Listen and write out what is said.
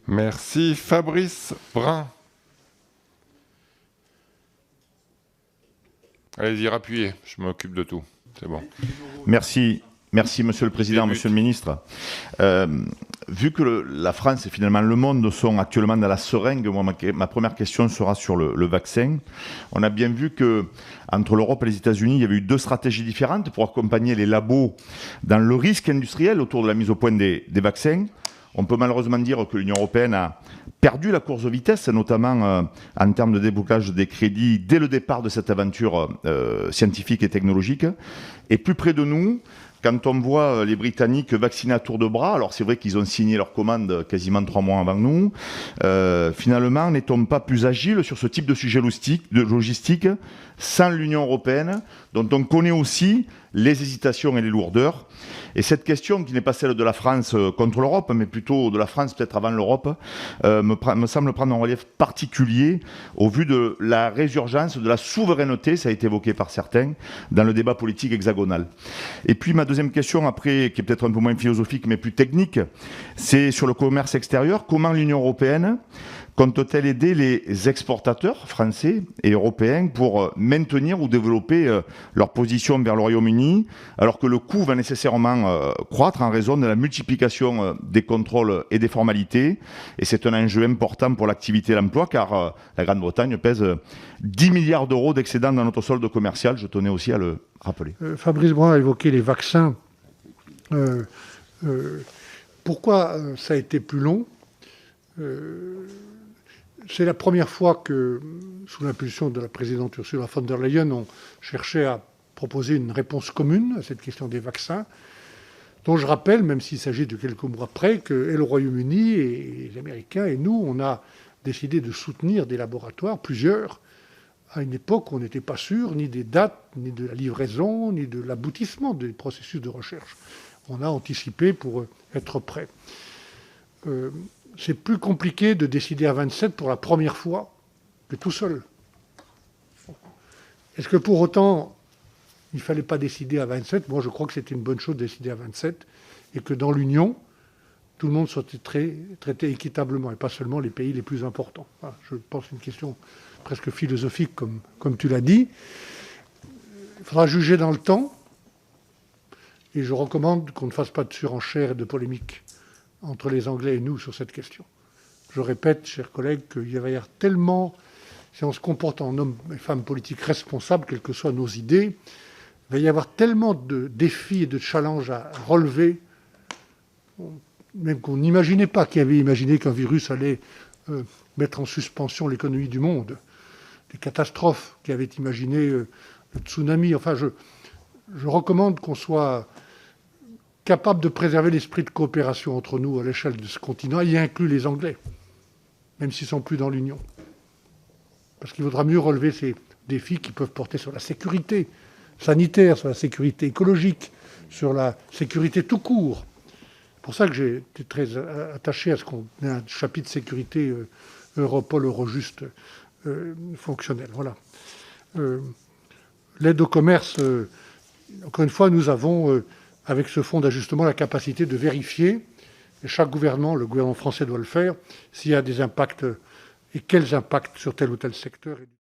Merci. Fabrice Brun. Allez-y, rappuyez, je m'occupe de tout. C'est bon. Merci, Monsieur le Président, Monsieur le Ministre. Vu que la France et finalement le monde sont actuellement dans la seringue, moi, ma première question sera sur le vaccin. On a bien vu qu'entre l'Europe et les États-Unis, il y avait eu deux stratégies différentes pour accompagner les labos dans le risque industriel autour de la mise au point des vaccins. On peut malheureusement dire que l'Union européenne a perdu la course de vitesse, notamment en termes de déblocage des crédits dès le départ de cette aventure scientifique et technologique. Et plus près de nous, quand on voit les Britanniques vacciner à tour de bras, alors c'est vrai qu'ils ont signé leur commande quasiment 3 mois avant nous, finalement, n'est-on pas plus agile sur ce type de sujet logistique sans l'Union européenne, dont on connaît aussi les hésitations et les lourdeurs. Et cette question, qui n'est pas celle de la France contre l'Europe, mais plutôt de la France peut-être avant l'Europe, me semble prendre un relief particulier au vu de la résurgence de la souveraineté, ça a été évoqué par certains, dans le débat politique hexagonal. Et puis ma deuxième question, après, qui est peut-être un peu moins philosophique, mais plus technique, c'est sur le commerce extérieur. Comment l'Union européenne compte-t-elle aider les exportateurs français et européens pour maintenir ou développer leur position vers le Royaume-Uni, alors que le coût va nécessairement croître en raison de la multiplication des contrôles et des formalités. Et c'est un enjeu important pour l'activité et l'emploi, car la Grande-Bretagne pèse 10 milliards d'euros d'excédent dans notre solde commercial. Je tenais aussi à le rappeler. Fabrice Brun a évoqué les vaccins. Pourquoi ça a été plus long ? C'est la première fois que, sous l'impulsion de la présidente Ursula von der Leyen, on cherchait à proposer une réponse commune à cette question des vaccins, dont je rappelle, même s'il s'agit de quelques mois près, que le Royaume-Uni et les Américains et nous, on a décidé de soutenir des laboratoires, plusieurs, à une époque où on n'était pas sûr ni des dates, ni de la livraison, ni de l'aboutissement des processus de recherche. On a anticipé pour être prêt. C'est plus compliqué de décider à 27 pour la première fois que tout seul. Est-ce que pour autant, il ne fallait pas décider à 27 ? Moi, je crois que c'était une bonne chose de décider à 27 et que dans l'Union, tout le monde soit traité équitablement et pas seulement les pays les plus importants. Voilà, je pense que c'est une question presque philosophique, comme tu l'as dit. Il faudra juger dans le temps et je recommande qu'on ne fasse pas de surenchère et de polémique entre les Anglais et nous sur cette question. Je répète, chers collègues, qu'il va y avoir tellement, si on se comporte en hommes et femmes politiques responsables, quelles que soient nos idées, il va y avoir tellement de défis et de challenges à relever, même qu'on n'imaginait pas, qui avait imaginé qu'un virus allait mettre en suspension l'économie du monde, des catastrophes, qui avaient imaginé le tsunami. Enfin, je recommande qu'on soit capable de préserver l'esprit de coopération entre nous à l'échelle de ce continent, y inclut les Anglais, même s'ils ne sont plus dans l'Union. Parce qu'il vaudra mieux relever ces défis qui peuvent porter sur la sécurité sanitaire, sur la sécurité écologique, sur la sécurité tout court. C'est pour ça que j'ai été très attaché à ce qu'on ait un chapitre sécurité Europol, Eurojust fonctionnel. Voilà. L'aide au commerce, encore une fois, nous avons avec ce fonds d'ajustement, la capacité de vérifier, et chaque gouvernement, le gouvernement français doit le faire, s'il y a des impacts et quels impacts sur tel ou tel secteur.